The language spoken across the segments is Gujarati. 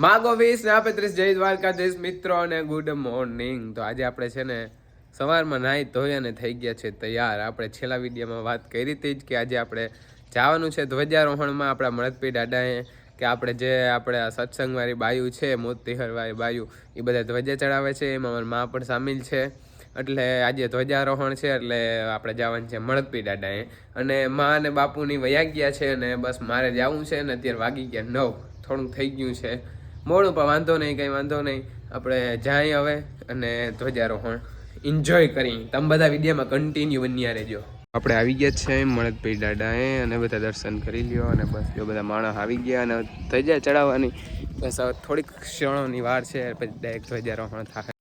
માગો વીસ ને આપે 30 જય દ્વારકાધીશ મિત્રો અને ગુડ મોર્નિંગ. તો આજે આપણે છે ને સવારમાં નાહી ધોઈ અને થઈ ગયા છે તૈયાર. આપણે છેલ્લા વિડીયોમાં વાત કરી હતી જ કે આજે આપણે જવાનું છે ધ્વજારોહણમાં આપણા મળદપી દાદાએ કે આપણે જે આપણે સત્સંગવાળી બાયુ છે મોતીહરવાળી બાયુ એ બધા ધ્વજા ચડાવે છે, એમાં મારી મા પણ સામેલ છે. એટલે આજે ધ્વજારોહણ છે એટલે આપણે જવાનું છે મળદપી દાદાએ. અને મા અને બાપુની વયા ગયા છે અને બસ મારે જવું છે ને અત્યારે વાગી ગયા 9, થોડુંક થઈ ગયું છે મોડું, પણ વાંધો નહીં, કંઈ વાંધો નહીં. આપણે જાય હવે અને ધ્વજારોહણ એન્જોય કરી. તમે બધા વિડીયોમાં કન્ટિન્યુ બન્યા રહેજો. આપણે આવી ગયા છે મળદભાઈ દાદાએ અને બધા દર્શન કરી લ્યો અને બસ જો બધા માણસ આવી ગયા અને ધ્વજા ચડાવવાની બસ હવે થોડીક ક્ષણોની વાર છે, પછી ડાયરેક્ટ ધ્વજારોહણ થાય.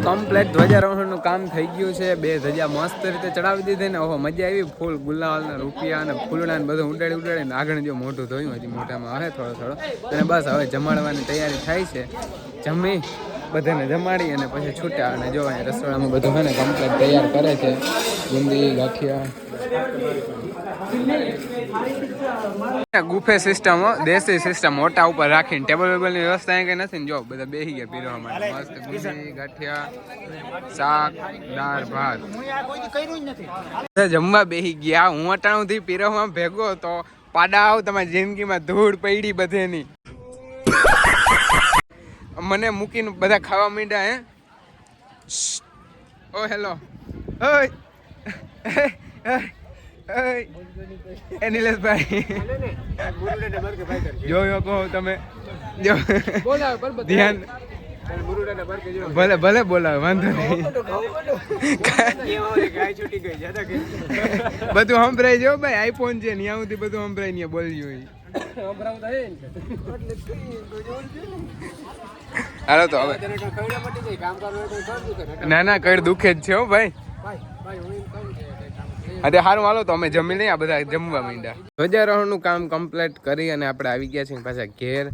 કમ્પ્લીટ ધ્વજારોહણનું કામ થઈ ગયું છે. 2 ધજા મસ્ત રીતે ચડાવી દીધી ને ઓહો મજા આવી. ફૂલ ગુલાલ ને રૂપિયા અને ફૂલડા ને બધું ઉડાડીને આગળ જો મોઢું ધોયું હજી મોઢામાં આવે થોડો અને બસ હવે જમાડવાની તૈયારી થાય છે. જમી બધાને જમાડી અને પછી છૂટ્યા અને જો અહીંયા રસોડામાં બધું છે ને કમ્પ્લીટ તૈયાર કરે છે. બુંદી ગાંઠિયા ગુફે સિસ્ટમ દેશી સિસ્ટમ મોટા ઉપર રાખીને ટેબલ વેબલની વ્યવસ્થા અહીં કઈ નથી ને જો બધા બેસી ગયા પીરવા માટે મસ્ત બુંદી ગાંઠિયા શાક દાળ ભાત જમવા બેસી ગયા. હું અટાણુંથી પીરવમાં ભેગો તો પાડા આવ તમારી જિંદગીમાં ધૂળ પડી બધેની. મને મૂકીને બધા ખાવા માંડ્યા. હે ઓ હેલો એ નિલેશભાઈ જો કહો તમે ધ્યાન ભલે ભલે બોલાવે વાંધો નહીં. બધું સંભળાઈ જો ભાઈ આઈફોન છે ત્યાં સુધી બધું સંભળાઈ ને બોલ્યું. હાલો તો હવે ના કઈ દુખે જ છે હો ભાઈ. અરે સારું હાલો તો અમે જમી લઈએ. આ બધા જમવા માંડ્યા. ધ્વજારોહણનું કામ કમ્પ્લીટ કરી અને આપણે આવી ગયા છીએ પાછા ઘેર.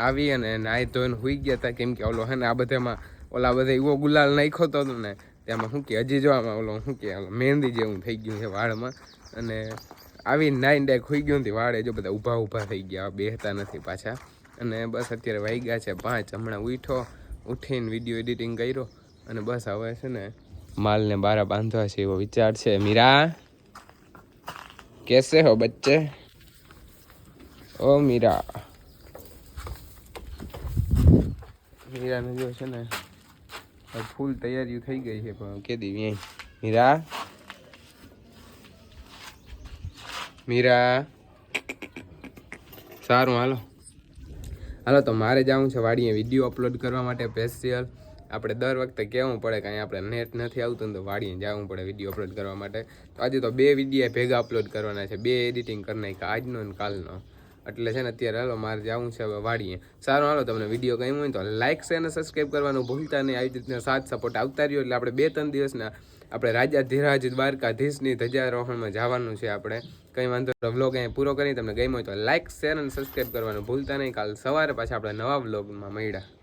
આવી અને નાહી ધોઈને સુઈ ગયા હતા કેમ કે ઓલો હે ને આ બધામાં ઓલા બધા એવો ગુલાલ નાખ્યો હતો ને તેમાં શું કે હજી જોવામાં ઓલો શું કે મહેંદી જેવું થઈ ગયું છે વાળમાં. અને આવી નાઈને ડાયરેક્ટ સુઈ ગયું નથી વાળે જો બધા ઊભા થઈ ગયા બેહતા નથી પાછા. અને બસ અત્યારે વાગ્યા છે 5. હમણાં ઉઠીને વિડીયો એડિટિંગ કર્યો અને બસ હવે છે ને માલને બારા બાંધવા છે એવો વિચાર છે. મીરા કેસે હો બચ્ચે? ઓ મીરાને જો છે ને ફૂલ તૈયારીઓ થઈ ગઈ છે પણ કે દેવી મીરા સારું હાલો તો મારે જવું છે વાડીએ વિડીયો અપલોડ કરવા માટે સ્પેશિયલ. આપણે દર વખતે કહેવું પડે કે અહીંયા આપણે નેટ નથી આવતું ને તો વાડીએ જવું પડે વિડીયો અપલોડ કરવા માટે. તો આજે તો 2 વિડીયો ભેગા અપલોડ કરવાના છે. 2 એડિટિંગ કરી નાખ્યા આજનો અને કાલનો. એટલે છે ને અત્યારે હાલો મારે જવું છે હવે વાડીએ. સારું હાલો તમને વિડીયો ગમ્યો હોય તો લાઇક શેર અને સબસ્ક્રાઈબ કરવાનું ભૂલતા નહીં. આવી રીતના સાથ સપોર્ટ આવતા રહ્યો એટલે આપણે 2-3 દિવસના આપણે રાજાધિરાજ દ્વારકાધીશની ધજારોહણમાં જવાનું છે આપણે. કંઈ વાંધો વ્લોગ અહીંયા પૂરો કરી તમને ગમ્યો હોય તો લાઇક શેર અને સબસ્ક્રાઈબ કરવાનું ભૂલતા નહીં. કાલ સવારે પાછા આપણે નવા વ્લોગમાં મળ્યા.